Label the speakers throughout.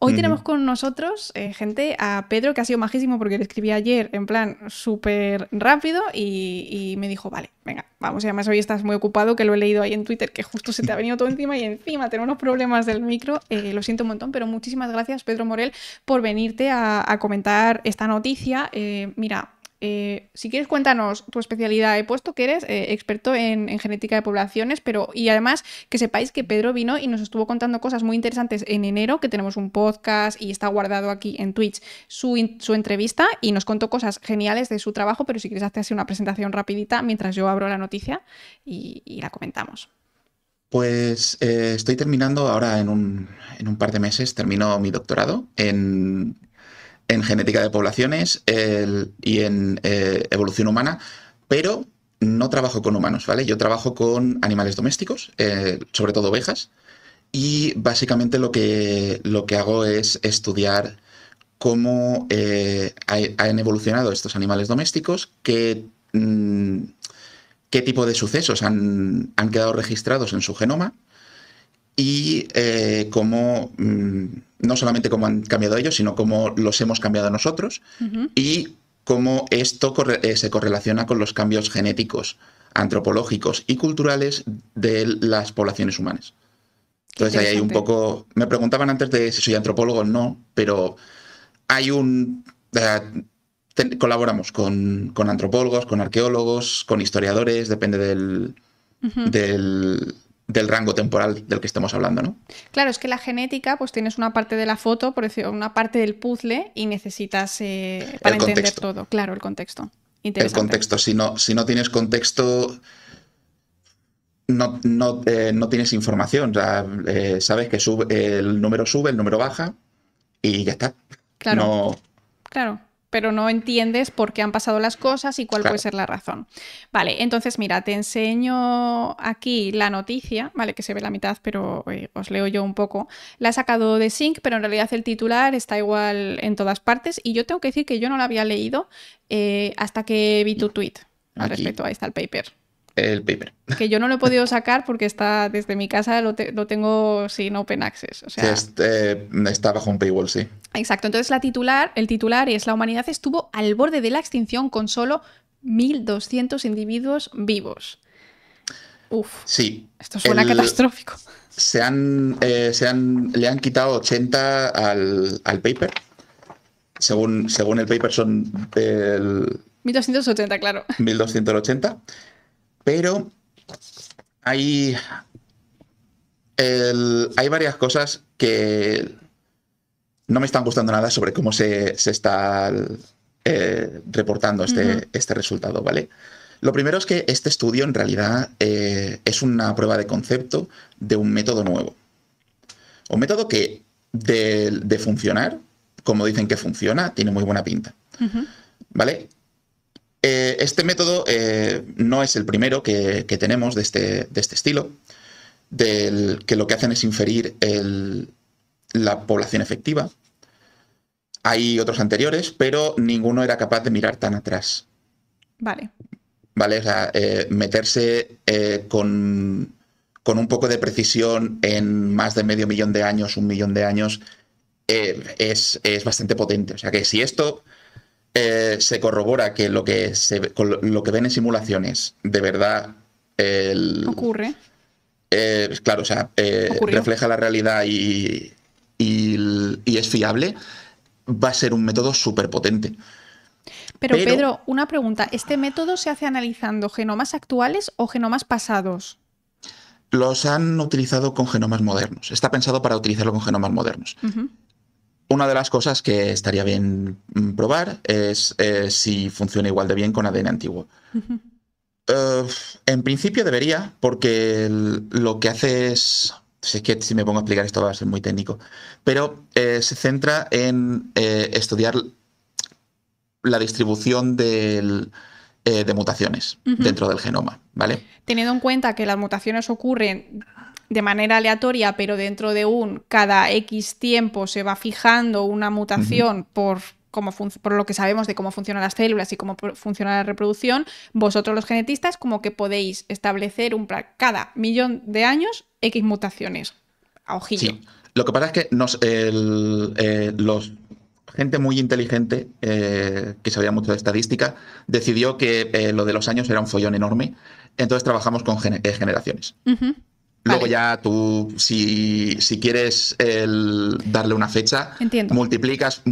Speaker 1: Hoy tenemos
Speaker 2: Ujú.
Speaker 1: con nosotros, gente, a Pedro, que ha sido majísimo porque le escribí ayer en plan súper rápido y me dijo, vale, venga, vamos, y además hoy estás muy ocupado, que lo he leído ahí en Twitter, que justo se te ha venido todo encima y encima tenemos unos problemas del micro. Lo siento un montón, pero muchísimas gracias, Pedro Morel, por venirte a comentar esta noticia. Mira, si quieres cuéntanos tu especialidad. He puesto que eres experto en genética de poblaciones, pero y además que sepáis que Pedro vino y nos estuvo contando cosas muy interesantes en enero, que tenemos un podcast y está guardado aquí en Twitch su entrevista y nos contó cosas geniales de su trabajo, pero si quieres hacer así una presentación rapidita mientras yo abro la noticia y la comentamos.
Speaker 2: Pues estoy terminando ahora en un par de meses, termino mi doctorado en genética de poblaciones y en evolución humana, pero no trabajo con humanos, ¿vale? Yo trabajo con animales domésticos, sobre todo ovejas, y básicamente lo que hago es estudiar cómo han evolucionado estos animales domésticos, qué tipo de sucesos han quedado registrados en su genoma y cómo, no solamente cómo han cambiado ellos, sino cómo los hemos cambiado nosotros
Speaker 1: Ujú.
Speaker 2: y cómo esto se correlaciona con los cambios genéticos, antropológicos y culturales de las poblaciones humanas.
Speaker 1: Qué
Speaker 2: Entonces ahí hay un
Speaker 1: interesante.
Speaker 2: poco... Me preguntaban antes de si soy antropólogo o no, pero hay un... colaboramos con antropólogos, con arqueólogos, con historiadores, depende
Speaker 1: Ujú.
Speaker 2: del, del rango temporal del que estemos hablando, ¿no?
Speaker 1: Claro, es que la genética, pues tienes una parte de la foto, por decir, una parte del puzzle y necesitas para
Speaker 2: El
Speaker 1: entender
Speaker 2: contexto.
Speaker 1: todo. Claro, el contexto.
Speaker 2: El
Speaker 1: Interesante.
Speaker 2: contexto. Si no tienes contexto, no tienes información. O sea, sabes que el número sube, el número baja y ya está.
Speaker 1: Claro,
Speaker 2: No,
Speaker 1: claro. Pero no entiendes por qué han pasado las cosas y cuál puede
Speaker 2: claro.
Speaker 1: ser la razón. Vale, entonces mira, te enseño aquí la noticia, vale, que se ve la mitad, pero os leo yo un poco. La he sacado de Sync, pero en realidad el titular está igual en todas partes y yo tengo que decir que yo no lo había leído hasta que vi tu tweet al
Speaker 2: Aquí
Speaker 1: respecto. Ahí está el paper.
Speaker 2: el paper.
Speaker 1: Que yo no lo he podido sacar porque está desde mi casa, lo tengo sin open access. O
Speaker 2: Sí,
Speaker 1: sea,
Speaker 2: está bajo un paywall, sí.
Speaker 1: exacto. Entonces el titular es: la humanidad estuvo al borde de la extinción con solo 1.200 individuos vivos. Uf,
Speaker 2: Sí.
Speaker 1: esto suena
Speaker 2: El,
Speaker 1: catastrófico.
Speaker 2: le han quitado 80 al paper. Según el paper son
Speaker 1: 1.280, claro.
Speaker 2: 1280. Pero hay, hay varias cosas que no me están gustando nada sobre cómo se está reportando
Speaker 1: Uh -huh.
Speaker 2: este resultado, ¿vale? Lo primero es que este estudio en realidad es una prueba de concepto de un método nuevo. Un método que de funcionar, como dicen que funciona, tiene muy buena pinta,
Speaker 1: Uh -huh.
Speaker 2: ¿vale? Este método no es el primero que tenemos de este estilo, que lo que hacen es inferir la población efectiva. Hay otros anteriores, pero ninguno era capaz de mirar tan atrás.
Speaker 1: Vale.
Speaker 2: ¿Vale? O sea, meterse con un poco de precisión en más de medio millón de años, 1 millón de años, es bastante potente. O sea que si esto se corrobora que con lo que ven en simulaciones, de verdad,
Speaker 1: Ocurre.
Speaker 2: claro, o sea,
Speaker 1: Ocurrió.
Speaker 2: refleja la realidad y es fiable, va a ser un método súper potente.
Speaker 1: Pero
Speaker 2: Pero
Speaker 1: Pedro, una pregunta. ¿Este método se hace analizando genomas actuales o genomas pasados?
Speaker 2: los han utilizado con genomas modernos. Está pensado para utilizarlo con genomas modernos.
Speaker 1: Uh -huh.
Speaker 2: Una de las cosas que estaría bien probar es si funciona igual de bien con ADN antiguo.
Speaker 1: Uh -huh.
Speaker 2: Uh, en principio debería, porque lo que hace es que si me pongo a explicar esto va a ser muy técnico, pero se centra en estudiar la distribución de mutaciones
Speaker 1: Uh -huh.
Speaker 2: dentro del genoma, ¿vale?
Speaker 1: Teniendo en cuenta que las mutaciones ocurren de manera aleatoria, pero dentro de cada X tiempo se va fijando una
Speaker 2: Uh -huh.
Speaker 1: mutación por lo que sabemos de cómo funcionan las células y cómo funciona la reproducción, vosotros los genetistas como que podéis establecer cada millón de años X mutaciones a ojillo.
Speaker 2: Sí, Lo que pasa es que gente muy inteligente, que sabía mucho de estadística, decidió que lo de los años era un follón enorme. Entonces trabajamos con generaciones.
Speaker 1: Ujú.
Speaker 2: Luego
Speaker 1: Vale,
Speaker 2: ya tú, si quieres darle una fecha,
Speaker 1: entiendo.
Speaker 2: multiplicas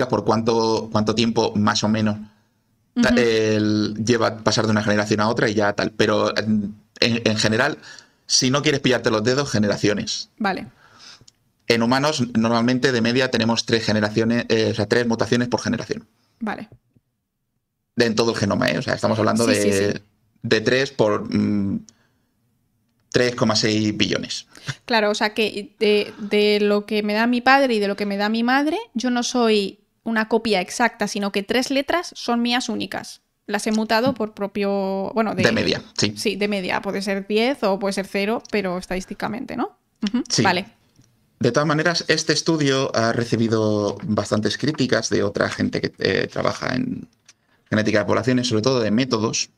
Speaker 2: por cuánto tiempo más o menos
Speaker 1: Ujú.
Speaker 2: lleva pasar de una generación a otra y ya tal. Pero en general, si no quieres pillarte los dedos, generaciones.
Speaker 1: Vale,
Speaker 2: En humanos, normalmente de media tenemos 3 generaciones, o sea, 3 mutaciones por generación.
Speaker 1: vale.
Speaker 2: En todo el genoma, ¿eh? O sea, estamos hablando
Speaker 1: Sí, sí, sí.
Speaker 2: de 3 por 3,6 billones.
Speaker 1: Claro, o sea que de lo que me da mi padre y de lo que me da mi madre, yo no soy una copia exacta, sino que 3 letras son mías únicas. Las he mutado por propio, bueno,
Speaker 2: De media, sí.
Speaker 1: sí, de media. Puede ser 10 o puede ser 0, pero estadísticamente, ¿no? Ujú.
Speaker 2: Sí.
Speaker 1: Vale.
Speaker 2: De todas maneras, este estudio ha recibido bastantes críticas de otra gente que trabaja en genética de poblaciones, sobre todo de métodos,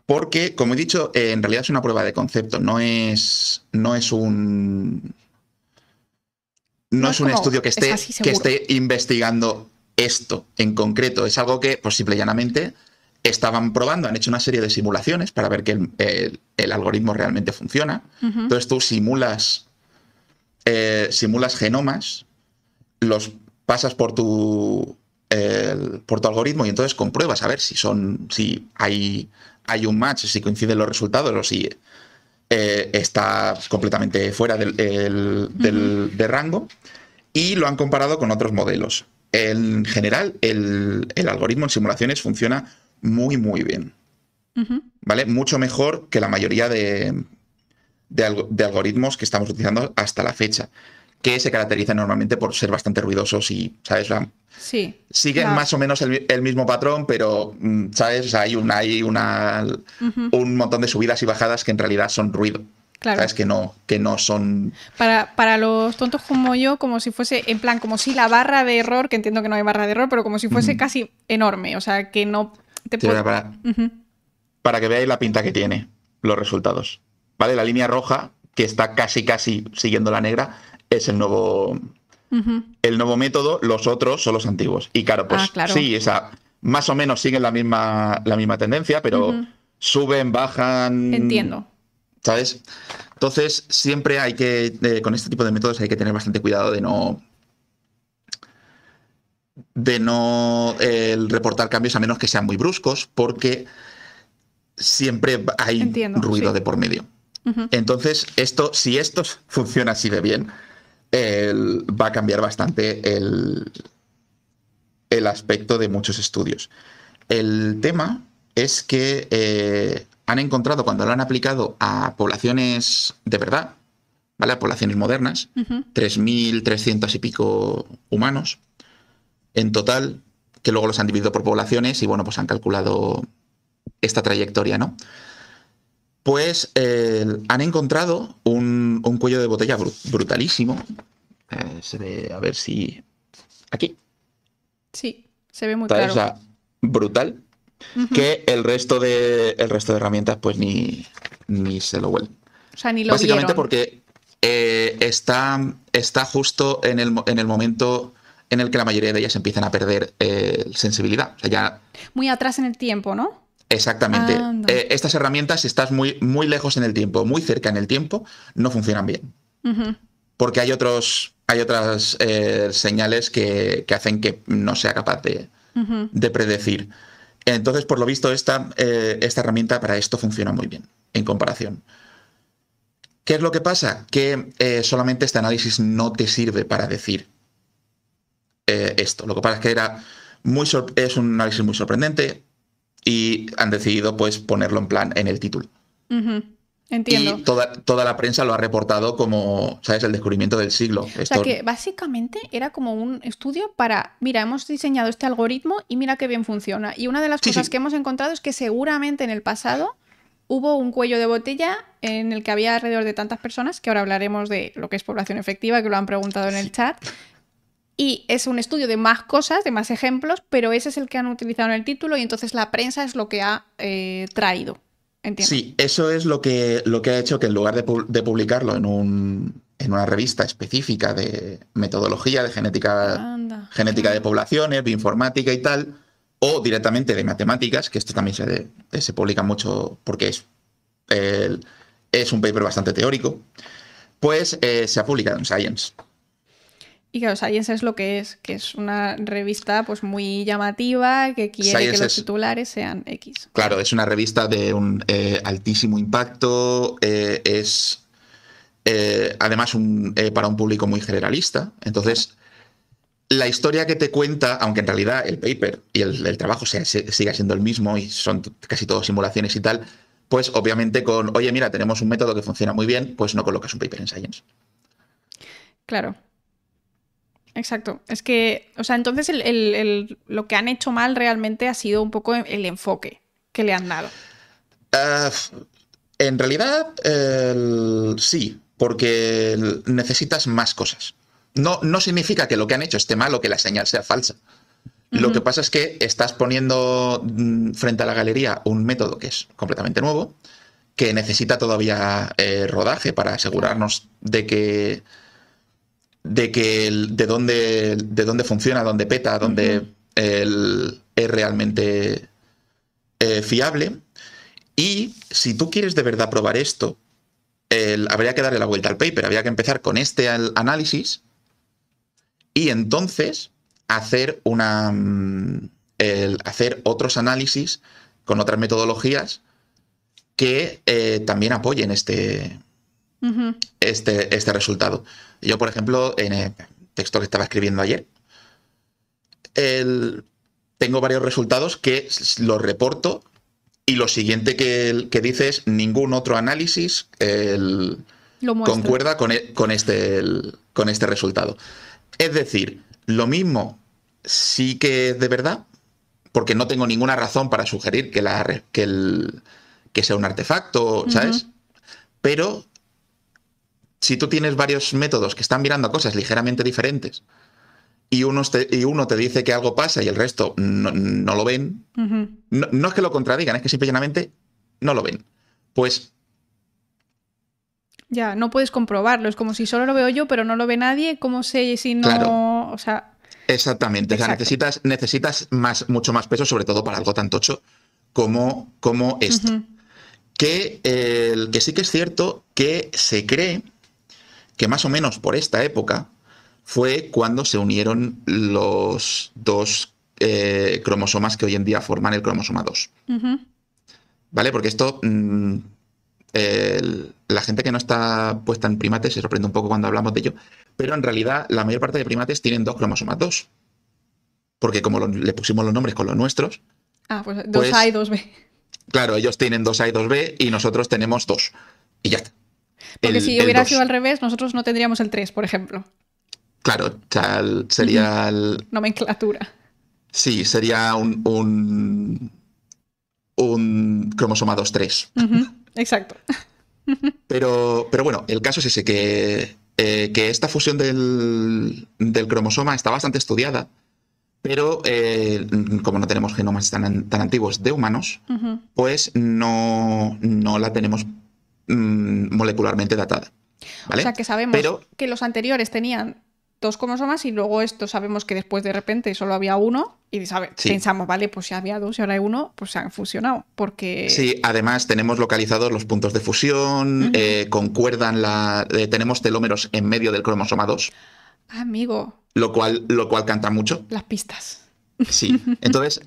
Speaker 2: porque, como he dicho, en realidad es una prueba de concepto, no es
Speaker 1: No es
Speaker 2: un
Speaker 1: como,
Speaker 2: estudio
Speaker 1: es así
Speaker 2: que
Speaker 1: seguro.
Speaker 2: esté investigando esto en concreto. Es algo que, pues simple y llanamente, estaban probando, han hecho una serie de simulaciones para ver que el algoritmo realmente funciona.
Speaker 1: Ujú.
Speaker 2: Entonces tú simulas genomas, los pasas por tu algoritmo y entonces compruebas a ver si hay un match, si coinciden los resultados o si está completamente fuera
Speaker 1: Ujú.
Speaker 2: de rango, y lo han comparado con otros modelos. En general, el algoritmo en simulaciones funciona muy, muy bien.
Speaker 1: Ujú.
Speaker 2: ¿Vale? Mucho mejor que la mayoría de algoritmos que estamos utilizando hasta la fecha, que se caracterizan normalmente por ser bastante ruidosos y, ¿sabes?
Speaker 1: Sí.
Speaker 2: Siguen más o menos el mismo patrón, pero, ¿sabes? O sea,
Speaker 1: Ujú.
Speaker 2: un montón de subidas y bajadas que en realidad son ruido.
Speaker 1: Claro.
Speaker 2: ¿Sabes? Que no son...
Speaker 1: Para los tontos como yo, como si fuese, en plan, como si la barra de error, que entiendo que no hay barra de error, pero como si fuese
Speaker 2: Ujú.
Speaker 1: casi enorme. O sea, que no te
Speaker 2: Sí,
Speaker 1: puede. Ujú.
Speaker 2: para que veáis la pinta que tiene los resultados. ¿Vale? La línea roja, que está casi, casi siguiendo la negra, es
Speaker 1: Ujú.
Speaker 2: el nuevo método, los otros son los antiguos. Y claro,
Speaker 1: Ah,
Speaker 2: pues
Speaker 1: claro.
Speaker 2: sí, más o menos siguen la misma tendencia, pero
Speaker 1: Ujú.
Speaker 2: suben, bajan,
Speaker 1: Entiendo.
Speaker 2: ¿sabes? Entonces, siempre con este tipo de métodos hay que tener bastante cuidado de no reportar cambios a menos que sean muy bruscos, porque siempre hay
Speaker 1: Entiendo,
Speaker 2: ruido
Speaker 1: sí.
Speaker 2: de por medio.
Speaker 1: Ujú.
Speaker 2: Entonces, si esto funciona así de bien, va a cambiar bastante el aspecto de muchos estudios. El tema es que han encontrado, cuando lo han aplicado a poblaciones de verdad, ¿vale? A poblaciones modernas,
Speaker 1: Ujú.
Speaker 2: 3.300 y pico humanos en total, que luego los han dividido por poblaciones y bueno, pues han calculado esta trayectoria, ¿no? Pues han encontrado un cuello de botella brutalísimo. Se ve, a ver si... Aquí.
Speaker 1: Sí, se ve muy
Speaker 2: ¿Sabes? O
Speaker 1: claro.
Speaker 2: sea, brutal.
Speaker 1: Ujú.
Speaker 2: Que el resto de herramientas pues ni se lo huelen.
Speaker 1: O sea, ni lo
Speaker 2: Básicamente
Speaker 1: vieron.
Speaker 2: porque está justo en el momento en el que la mayoría de ellas empiezan a perder sensibilidad. O sea, ya
Speaker 1: Muy atrás en el tiempo, ¿no?
Speaker 2: exactamente.
Speaker 1: Anda.
Speaker 2: Estas herramientas, si estás muy, muy lejos en el tiempo, muy cerca en el tiempo, no funcionan bien.
Speaker 1: Ujú.
Speaker 2: Porque hay otras señales que hacen que no sea capaz
Speaker 1: Ujú.
Speaker 2: de predecir. Entonces, por lo visto, esta herramienta para esto funciona muy bien, en comparación. ¿Qué es lo que pasa? Que solamente este análisis no te sirve para decir esto. Lo que pasa es que es un análisis muy sorprendente y han decidido pues ponerlo en plan en el título.
Speaker 1: Ujú. Entiendo.
Speaker 2: Y toda la prensa lo ha reportado como, ¿sabes?, el descubrimiento del siglo.
Speaker 1: O sea
Speaker 2: Esto,
Speaker 1: que básicamente era como un estudio para, mira, hemos diseñado este algoritmo y mira qué bien funciona. Y una de las
Speaker 2: sí,
Speaker 1: cosas que
Speaker 2: sí,
Speaker 1: hemos encontrado es que seguramente en el pasado hubo un cuello de botella en el que había alrededor de tantas personas, que ahora hablaremos de lo que es población efectiva, que lo han preguntado en el
Speaker 2: sí.
Speaker 1: chat. Y es un estudio de más cosas, de más ejemplos, pero ese es el que han utilizado en el título y entonces la prensa es lo que ha traído. Entiendo.
Speaker 2: Sí, eso es lo que ha hecho que en lugar de publicarlo en una revista específica de metodología, de
Speaker 1: Anda.
Speaker 2: genética de poblaciones, bioinformática y tal, o directamente de matemáticas, que esto también se publica mucho porque es un paper bastante teórico, pues se ha publicado en Science.
Speaker 1: Y claro, Science es lo que es una revista pues muy llamativa, que quiere
Speaker 2: Science
Speaker 1: que los titulares sean X.
Speaker 2: Claro, es una revista de un altísimo impacto, es además para un público muy generalista. Entonces, la historia que te cuenta, aunque en realidad el paper y el trabajo siga siendo el mismo y son casi todo simulaciones y tal, pues obviamente oye, mira, tenemos un método que funciona muy bien, pues no colocas un paper en Science.
Speaker 1: Claro. Exacto. Es que, o sea, entonces lo que han hecho mal realmente ha sido un poco el enfoque que le han dado.
Speaker 2: En realidad, sí, porque necesitas más cosas. No significa que lo que han hecho esté mal o que la señal sea falsa. Lo que pasa es que estás poniendo frente a la galería un método que es completamente nuevo, que necesita todavía rodaje para asegurarnos de dónde funciona, dónde peta, dónde es realmente fiable. Y si tú quieres de verdad probar esto, habría que darle la vuelta al paper, habría que empezar con este análisis y entonces hacer hacer otros análisis con otras metodologías que también apoyen este resultado. Yo, por ejemplo, en el texto que estaba escribiendo ayer, tengo varios resultados que los reporto y lo siguiente que dice es ningún otro análisis concuerda con este resultado. Es decir, lo mismo sí que es de verdad, porque no tengo ninguna razón para sugerir que sea un artefacto, ¿sabes? Pero si tú tienes varios métodos que están mirando a cosas ligeramente diferentes y uno te dice que algo pasa y el resto no lo ven, no es que lo contradigan, es que simplemente no lo ven. Pues
Speaker 1: ya, no puedes comprobarlo. Es como si solo lo veo yo, pero no lo ve nadie. ¿Cómo sé si no...?
Speaker 2: Claro.
Speaker 1: O sea...
Speaker 2: Exactamente.
Speaker 1: Exacto.
Speaker 2: O sea, necesitas mucho más peso, sobre todo para algo tan tocho como esto. Que sí que es cierto que se cree que más o menos por esta época fue cuando se unieron los dos cromosomas que hoy en día forman el cromosoma 2. ¿Vale? Porque esto... la gente que no está puesta en primates se sorprende un poco cuando hablamos de ello, pero en realidad la mayor parte de primates tienen dos cromosomas 2. Porque como le pusimos los nombres con los nuestros...
Speaker 1: pues 2A y 2B.
Speaker 2: Claro, ellos tienen 2A y 2B y nosotros tenemos 2. Y ya está.
Speaker 1: Porque si hubiera sido al revés, nosotros no tendríamos el 3, por ejemplo.
Speaker 2: Claro, o sea, sería...
Speaker 1: Nomenclatura.
Speaker 2: Sí, sería un cromosoma 2-3.
Speaker 1: Exacto.
Speaker 2: Pero bueno, el caso es ese, que esta fusión del cromosoma está bastante estudiada, pero como no tenemos genomas tan antiguos de humanos, pues no la tenemos molecularmente datada. ¿Vale?
Speaker 1: O sea que sabemos que los anteriores tenían 2 cromosomas y luego esto sabemos que después de repente solo había uno y pensamos, vale, pues si había 2 y ahora hay uno, pues se han fusionado, porque...
Speaker 2: Sí, además tenemos localizados los puntos de fusión, concuerdan tenemos telómeros en medio del cromosoma 2.
Speaker 1: Amigo.
Speaker 2: Lo cual canta mucho.
Speaker 1: Las pistas.
Speaker 2: Sí, entonces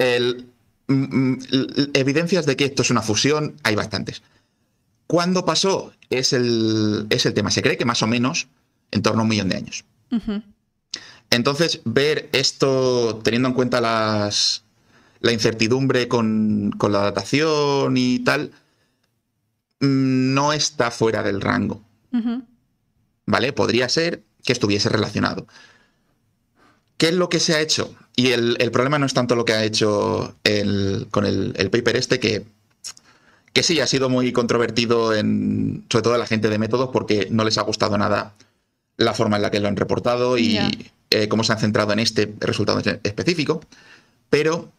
Speaker 2: evidencias de que esto es una fusión hay bastantes. ¿Cuándo pasó? Es el tema. Se cree que más o menos en torno a 1 millón de años. Entonces, ver esto teniendo en cuenta la incertidumbre con la datación y tal, no está fuera del rango. ¿Vale? Podría ser que estuviese relacionado. ¿Qué es lo que se ha hecho? Y el problema no es tanto lo que ha hecho con el paper que sí ha sido muy controvertido, sobre todo la gente de métodos, porque no les ha gustado nada la forma en la que lo han reportado y cómo se han centrado en este resultado específico, pero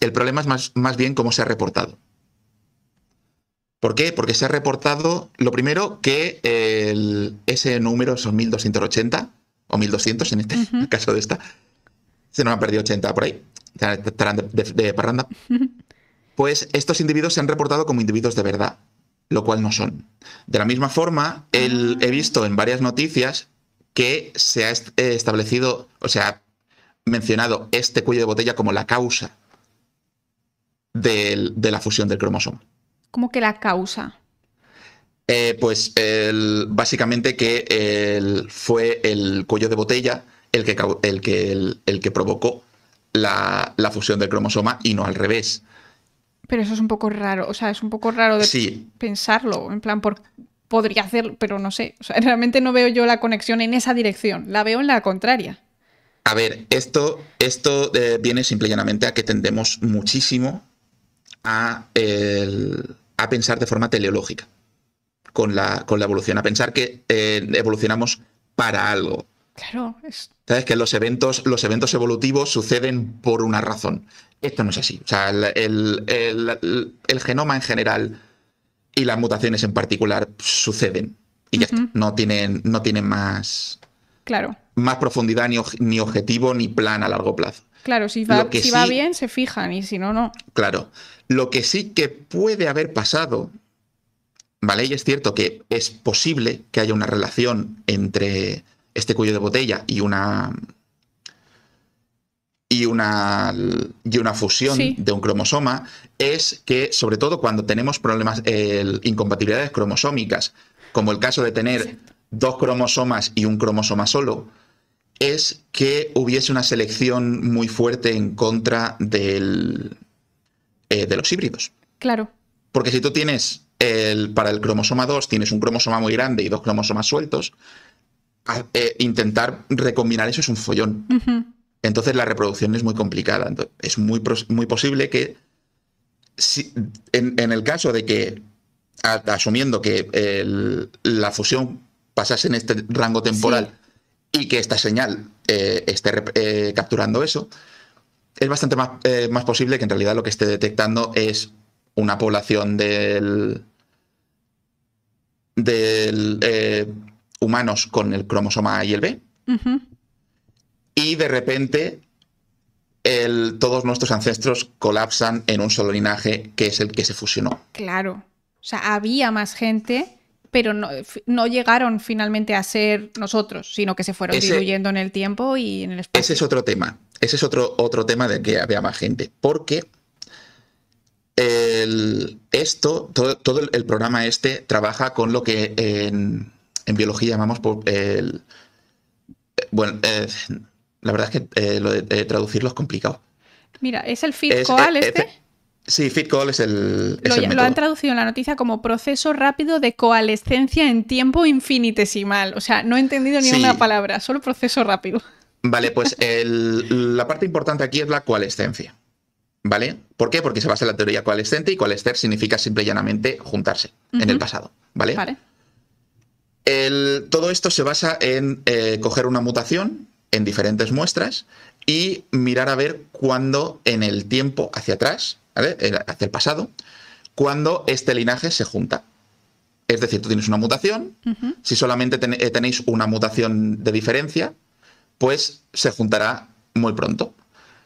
Speaker 2: el problema es más bien cómo se ha reportado. ¿Por qué? Porque se ha reportado, lo primero, que ese número son 1280 o 1200 en este caso de esta. Se nos han perdido 80 por ahí. Estarán de parranda. Pues estos individuos se han reportado como individuos de verdad, lo cual no son. De la misma forma, he visto en varias noticias que se ha establecido, o sea, mencionado este cuello de botella como la causa de la fusión del cromosoma.
Speaker 1: ¿Cómo que la causa?
Speaker 2: Pues básicamente que fue el cuello de botella el que provocó la fusión del cromosoma y no al revés.
Speaker 1: Pero eso es un poco raro, o sea, es un poco raro de pensarlo, en plan, podría hacerlo, pero no sé, o sea, realmente no veo yo la conexión en esa dirección, la veo en la contraria.
Speaker 2: A ver, esto viene simple y llanamente a que tendemos muchísimo a pensar de forma teleológica con la evolución, a pensar que evolucionamos para algo.
Speaker 1: Claro,
Speaker 2: ¿Sabes? Que los eventos evolutivos suceden por una razón. Esto no es así. O sea, el genoma en general y las mutaciones en particular suceden. Y ya está. No tienen más,
Speaker 1: claro.
Speaker 2: más profundidad, ni objetivo, ni plan a largo plazo.
Speaker 1: Claro, si va bien, se fijan, y si no, no.
Speaker 2: Claro. Lo que sí que puede haber pasado, ¿vale? Y es cierto que es posible que haya una relación entre este cuello de botella y una fusión de un cromosoma, es que, sobre todo cuando tenemos problemas, incompatibilidades cromosómicas, como el caso de tener dos cromosomas y un cromosoma solo, es que hubiese una selección muy fuerte en contra de los híbridos.
Speaker 1: Claro.
Speaker 2: Porque si tú tienes, para el cromosoma 2, tienes un cromosoma muy grande y dos cromosomas sueltos, intentar recombinar eso es un follón. Entonces la reproducción es muy complicada. Entonces, es muy posible que, en el caso de que, asumiendo que la fusión pasase en este rango temporal y que esta señal esté capturando eso, es bastante más posible que en realidad lo que esté detectando es una población del humanos con el cromosoma A y el B. Y de repente todos nuestros ancestros colapsan en un solo linaje que es el que se fusionó.
Speaker 1: Claro. O sea, había más gente, pero no llegaron finalmente a ser nosotros, sino que se fueron diluyendo en el tiempo y en el espacio.
Speaker 2: Ese es otro tema. Ese es otro tema de que había más gente. Porque todo el programa trabaja con lo que en biología llamamos la verdad es que lo de traducirlo es complicado.
Speaker 1: Mira, ¿es el FIT-COAL
Speaker 2: Sí, FIT-COAL es el método.
Speaker 1: Lo han traducido en la noticia como proceso rápido de coalescencia en tiempo infinitesimal. O sea, no he entendido ni una palabra, solo proceso rápido.
Speaker 2: Vale, pues la parte importante aquí es la coalescencia. ¿Vale? ¿Por qué? Porque se basa en la teoría coalescente y coalescer significa simple y llanamente juntarse en el pasado. ¿Vale?
Speaker 1: Vale.
Speaker 2: Todo esto se basa en coger una mutación en diferentes muestras y mirar a ver cuándo en el tiempo hacia atrás, ¿vale? Hacia el pasado, cuando este linaje se junta. Es decir, tú tienes una mutación, si solamente tenéis una mutación de diferencia, pues se juntará muy pronto.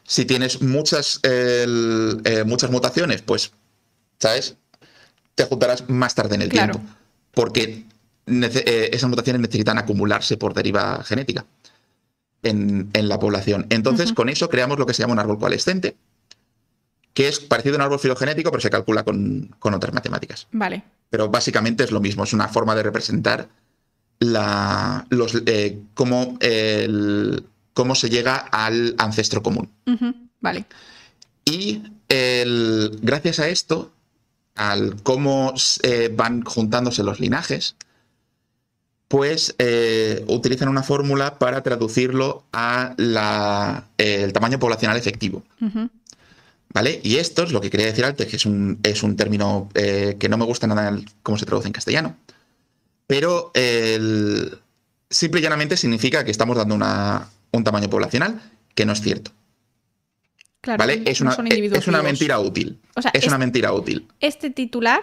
Speaker 2: Si tienes muchas mutaciones, pues, ¿sabes? Te juntarás más tarde en el tiempo. Porque esas mutaciones necesitan acumularse por deriva genética en la población. Entonces, con eso creamos lo que se llama un árbol coalescente, que es parecido a un árbol filogenético, pero se calcula con otras matemáticas.
Speaker 1: Vale.
Speaker 2: Pero básicamente es lo mismo, es una forma de representar cómo se llega al ancestro común.
Speaker 1: Vale.
Speaker 2: Y gracias a esto, al cómo van juntándose los linajes, pues utilizan una fórmula para traducirlo a el tamaño poblacional efectivo. ¿Vale? Y esto es lo que quería decir antes, que es un término que no me gusta nada cómo se traduce en castellano, pero simple y llanamente significa que estamos dando un tamaño poblacional que no es cierto.
Speaker 1: Claro,
Speaker 2: ¿vale? Es una mentira útil.
Speaker 1: O sea,
Speaker 2: es una mentira útil.
Speaker 1: Este titular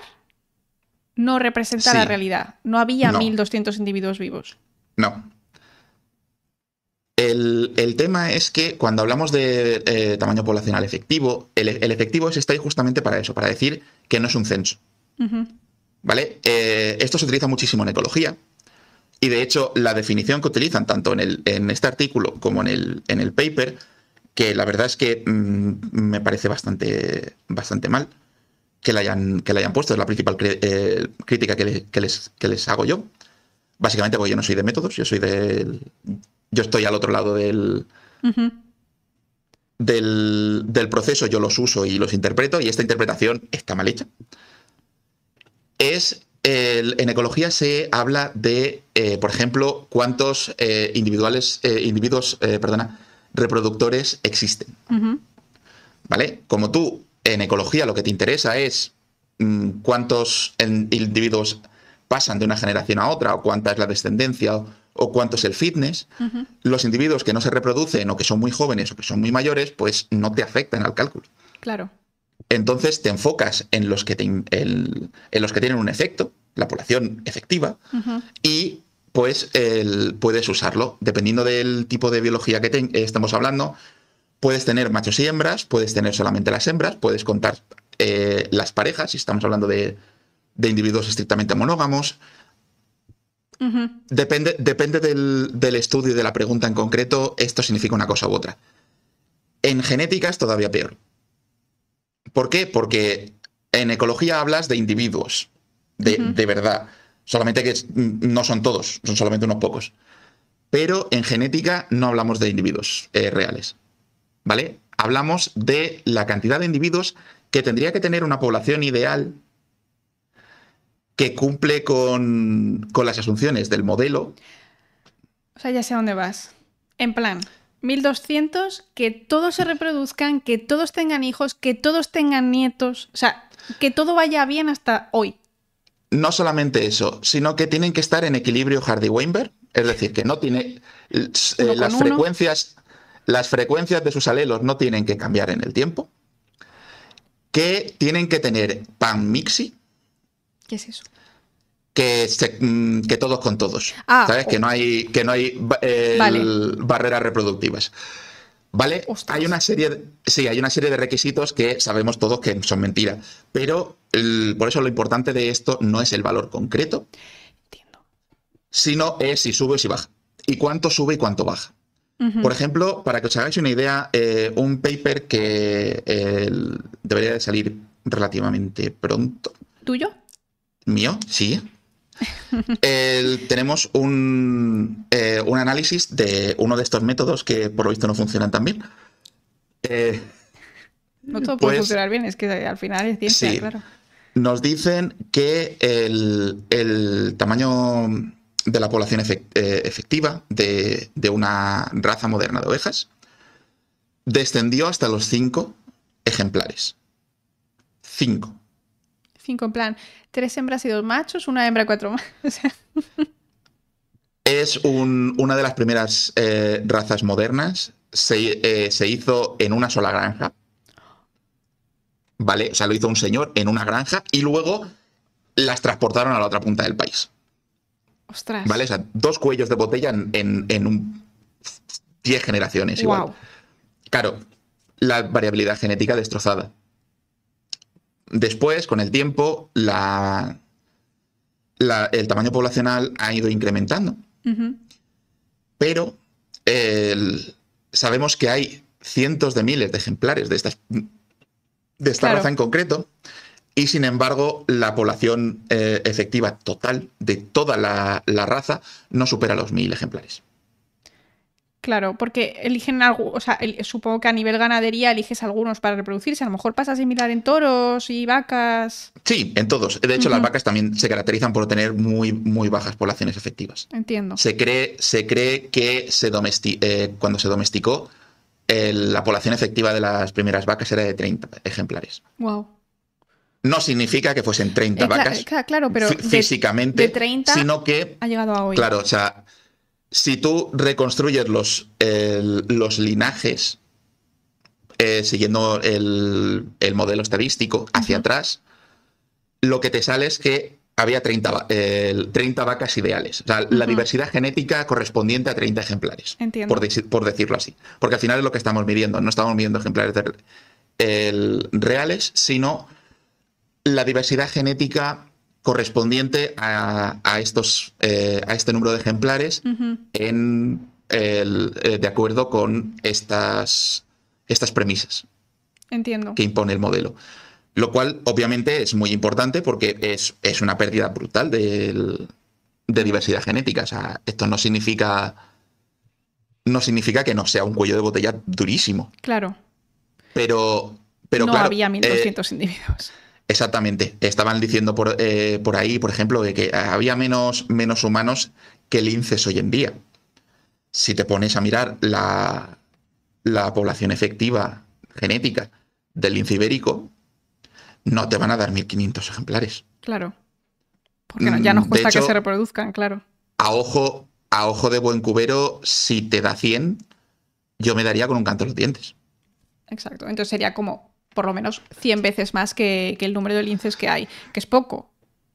Speaker 1: no representa la
Speaker 2: Sí.
Speaker 1: realidad. No había
Speaker 2: No.
Speaker 1: 1.200 individuos vivos.
Speaker 2: No. El tema es que cuando hablamos de tamaño poblacional efectivo, el efectivo está ahí justamente para eso, para decir que no es un censo.
Speaker 1: Ujú.
Speaker 2: ¿Vale? Esto se utiliza muchísimo en ecología y de hecho la definición que utilizan tanto en este artículo como en el paper, que la verdad es que me parece bastante mal que la hayan puesto, es la principal crítica que les hago yo. Básicamente porque yo no soy de métodos, yo estoy al otro lado
Speaker 1: Ujú.
Speaker 2: del proceso, yo los uso y los interpreto y esta interpretación está mal hecha. En ecología se habla de, por ejemplo, cuántos individuos reproductores existen.
Speaker 1: Ujú.
Speaker 2: ¿Vale? Como tú, en ecología, lo que te interesa es cuántos individuos pasan de una generación a otra, o cuánta es la descendencia, o cuánto es el fitness,
Speaker 1: Ujú.
Speaker 2: los individuos que no se reproducen, o que son muy jóvenes, o que son muy mayores, pues no te afectan al cálculo.
Speaker 1: Claro.
Speaker 2: Entonces te enfocas en los que en los que tienen un efecto, la población efectiva,
Speaker 1: Ujú.
Speaker 2: y pues puedes usarlo. Dependiendo del tipo de biología que estamos hablando, puedes tener machos y hembras, puedes tener solamente las hembras, puedes contar las parejas, si estamos hablando de individuos estrictamente monógamos.
Speaker 1: Ujú.
Speaker 2: Depende del estudio y de la pregunta en concreto, esto significa una cosa u otra. En genética es todavía peor. ¿Por qué? Porque en ecología hablas de individuos,
Speaker 1: Ujú.
Speaker 2: de verdad. Solamente que no son todos, son solamente unos pocos. Pero en genética no hablamos de individuos reales. ¿Vale? Hablamos de la cantidad de individuos que tendría que tener una población ideal que cumple con las asunciones del modelo.
Speaker 1: O sea, ya sé a dónde vas. En plan, 1.200, que todos se reproduzcan, que todos tengan hijos, que todos tengan nietos. O sea, que todo vaya bien hasta hoy.
Speaker 2: No solamente eso, sino que tienen que estar en equilibrio Hardy-Weinberg, es decir, que no tiene
Speaker 1: Uno con uno.
Speaker 2: las frecuencias de sus alelos no tienen que cambiar en el tiempo, que tienen que tener pan-mixi,
Speaker 1: ¿Qué es eso?
Speaker 2: que todos con todos,
Speaker 1: Ah,
Speaker 2: ¿sabes? Que no hay
Speaker 1: vale.
Speaker 2: barreras reproductivas. ¿Vale?
Speaker 1: Ostras.
Speaker 2: Hay una serie de requisitos que sabemos todos que son mentiras, pero por eso lo importante de esto no es el valor concreto,
Speaker 1: Entiendo.
Speaker 2: sino es si sube o si baja. Y cuánto sube y cuánto baja.
Speaker 1: Ujú.
Speaker 2: Por ejemplo, para que os hagáis una idea, un paper que debería de salir relativamente pronto.
Speaker 1: ¿Tuyo?
Speaker 2: Mío, sí. Tenemos un análisis de uno de estos métodos que por lo visto no funcionan tan bien.
Speaker 1: No todo puede
Speaker 2: Pues
Speaker 1: funcionar bien, es que al final es ciencia,
Speaker 2: sí,
Speaker 1: claro.
Speaker 2: nos dicen que el tamaño de la población efectiva de una raza moderna de ovejas descendió hasta los 5 ejemplares. 5.
Speaker 1: 5 en plan, 3 hembras y 2 machos, una hembra y 4 machos. O sea,
Speaker 2: Es una de las primeras razas modernas. Se hizo en una sola granja. ¿Vale? O sea, lo hizo un señor en una granja y luego las transportaron a la otra punta del país.
Speaker 1: ostras.
Speaker 2: ¿Vale? O sea, 2 cuellos de botella en 10 generaciones igual.
Speaker 1: Wow.
Speaker 2: Claro, la variabilidad genética destrozada. Después, con el tiempo, el tamaño poblacional ha ido incrementando.
Speaker 1: Ujú.
Speaker 2: Pero sabemos que hay cientos de miles de ejemplares de esta
Speaker 1: Claro.
Speaker 2: raza en concreto. Y sin embargo, la población efectiva total de toda la raza no supera los 1.000 ejemplares.
Speaker 1: Claro, porque eligen algo, o sea, supongo que a nivel ganadería eliges algunos para reproducirse. A lo mejor pasa similar en toros y vacas.
Speaker 2: Sí, en todos. De hecho, las vacas también se caracterizan por tener muy, muy bajas poblaciones efectivas.
Speaker 1: Entiendo.
Speaker 2: Se cree que cuando se domesticó, la población efectiva de las primeras vacas era de 30 ejemplares.
Speaker 1: Wow.
Speaker 2: No significa que fuesen 30 vacas
Speaker 1: Claro, pero
Speaker 2: físicamente,
Speaker 1: de 30
Speaker 2: sino que,
Speaker 1: ha llegado a hoy.
Speaker 2: claro, o sea, si tú reconstruyes los linajes siguiendo el modelo estadístico hacia atrás, lo que te sale es que había 30 vacas ideales. O sea, la diversidad genética correspondiente a 30 ejemplares.
Speaker 1: Entiendo.
Speaker 2: Por decirlo así. Porque al final es lo que estamos midiendo. No estamos midiendo ejemplares reales, sino la diversidad genética correspondiente a este número de ejemplares de acuerdo con estas premisas.
Speaker 1: Entiendo.
Speaker 2: Que impone el modelo. Lo cual, obviamente, es muy importante porque es una pérdida brutal de diversidad genética. O sea, esto no significa que no sea un cuello de botella durísimo.
Speaker 1: Claro.
Speaker 2: Pero
Speaker 1: no
Speaker 2: claro,
Speaker 1: había 1.200 individuos.
Speaker 2: Exactamente. Estaban diciendo por ahí, por ejemplo, de que había menos humanos que linces hoy en día. Si te pones a mirar la población efectiva genética del lince ibérico, no te van a dar 1.500 ejemplares.
Speaker 1: Claro. Porque ya nos cuesta que se reproduzcan, claro.
Speaker 2: A ojo de buen cubero, si te da 100, yo me daría con un canto en los dientes.
Speaker 1: Exacto. Entonces sería como por lo menos 100 veces más que el número de linces que hay, que es poco.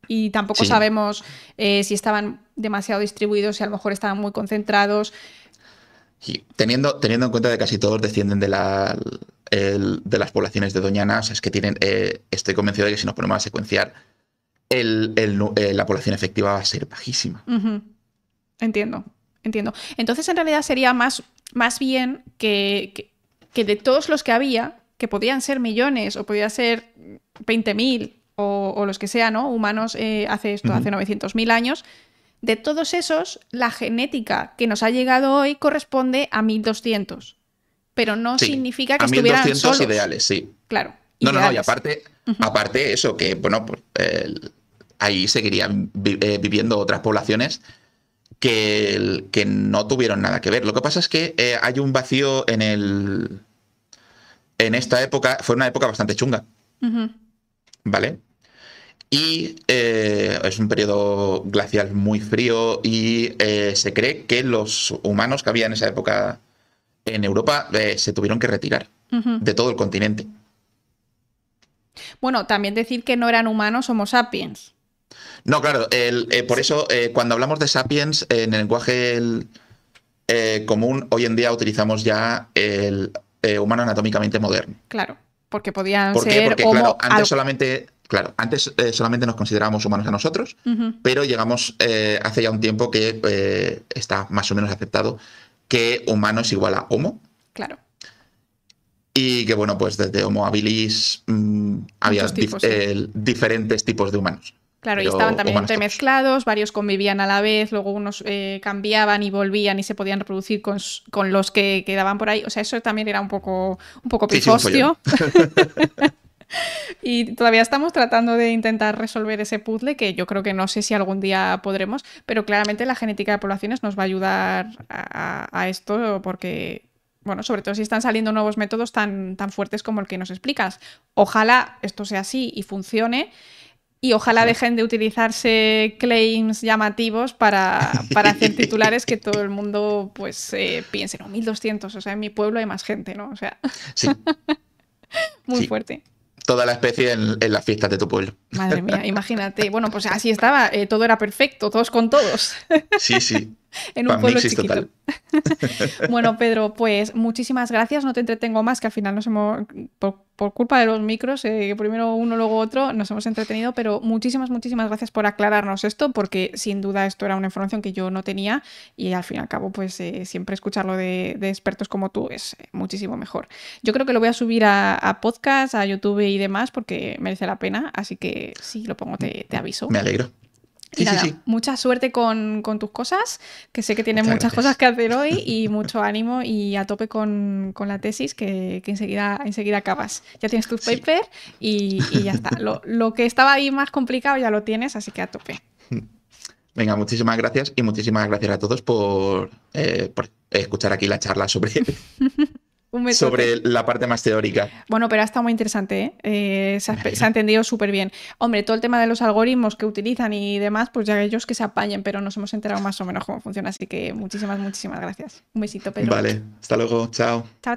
Speaker 1: Y tampoco sabemos si estaban demasiado distribuidos, si a lo mejor estaban muy concentrados.
Speaker 2: Y teniendo en cuenta que casi todos descienden de las poblaciones de doñanas, es que tienen. Estoy convencido de que si nos ponemos a secuenciar, la población efectiva va a ser bajísima.
Speaker 1: Entiendo. Entonces, en realidad sería más bien que de todos los que había, que podían ser millones o podían ser 20.000 o los que sean, ¿no? Humanos hace 900.000 años. De todos esos, la genética que nos ha llegado hoy corresponde a 1.200. Pero no significa que estuvieran solos.
Speaker 2: A 1.200 ideales, sí.
Speaker 1: Claro.
Speaker 2: No, y aparte eso, que bueno, pues, ahí seguirían viviendo otras poblaciones que no tuvieron nada que ver. Lo que pasa es que hay un vacío en esta época. Fue una época bastante chunga. ¿Vale? Y es un periodo glacial muy frío y se cree que los humanos que había en esa época en Europa se tuvieron que retirar de todo el continente.
Speaker 1: Bueno, también decir que no eran humanos Homo sapiens.
Speaker 2: No, claro, por eso cuando hablamos de sapiens en el lenguaje común, hoy en día utilizamos ya el humano anatómicamente moderno.
Speaker 1: Claro, porque podían
Speaker 2: ¿Por qué?
Speaker 1: ser
Speaker 2: Porque,
Speaker 1: homo...
Speaker 2: antes solamente nos considerábamos humanos a nosotros, pero llegamos hace ya un tiempo que está más o menos aceptado que humano es igual a homo.
Speaker 1: Claro.
Speaker 2: Y que, bueno, pues desde Homo habilis había diferentes tipos de humanos.
Speaker 1: Claro, y estaban también entremezclados, varios convivían a la vez, luego unos cambiaban y volvían y se podían reproducir con los que quedaban por ahí. O sea, eso también era un poco pifostio. Y todavía estamos tratando de intentar resolver ese puzzle, que yo creo que no sé si algún día podremos, pero claramente la genética de poblaciones nos va a ayudar a esto porque... Bueno, sobre todo si están saliendo nuevos métodos tan fuertes como el que nos explicas. Ojalá esto sea así y funcione. Y ojalá dejen de utilizarse claims llamativos para hacer titulares que todo el mundo pues piense, no, 1.200, o sea, en mi pueblo hay más gente, ¿no? O sea,
Speaker 2: sí.
Speaker 1: Muy fuerte.
Speaker 2: Toda la especie en las fiestas de tu pueblo.
Speaker 1: Madre mía, imagínate. Bueno, pues así estaba, todo era perfecto, todos con todos.
Speaker 2: Sí.
Speaker 1: En un pueblo chiquito. Total. Bueno, Pedro, pues muchísimas gracias. No te entretengo más, que al final nos hemos, por culpa de los micros, primero uno, luego otro, nos hemos entretenido, pero muchísimas gracias por aclararnos esto, porque sin duda esto era una información que yo no tenía y al fin y al cabo, pues siempre escucharlo de expertos como tú es muchísimo mejor. Yo creo que lo voy a subir a podcast, a YouTube y demás, porque merece la pena, así que si lo pongo te aviso.
Speaker 2: Me alegro.
Speaker 1: Y nada, mucha suerte con tus cosas, que sé que tienes muchas cosas que hacer hoy, y mucho ánimo y a tope con la tesis que enseguida acabas. Ya tienes tu paper y ya está. Lo que estaba ahí más complicado ya lo tienes, así que a tope.
Speaker 2: Venga, muchísimas gracias y muchísimas gracias a todos por escuchar aquí la charla sobre la parte más teórica.
Speaker 1: Bueno, pero ha estado muy interesante, ¿eh? Se ha entendido súper bien. Hombre, todo el tema de los algoritmos que utilizan y demás, pues ya ellos que se apañen, pero nos hemos enterado más o menos cómo funciona, así que muchísimas gracias. Un besito, Pedro.
Speaker 2: Vale, hasta luego, chao.
Speaker 1: Chao.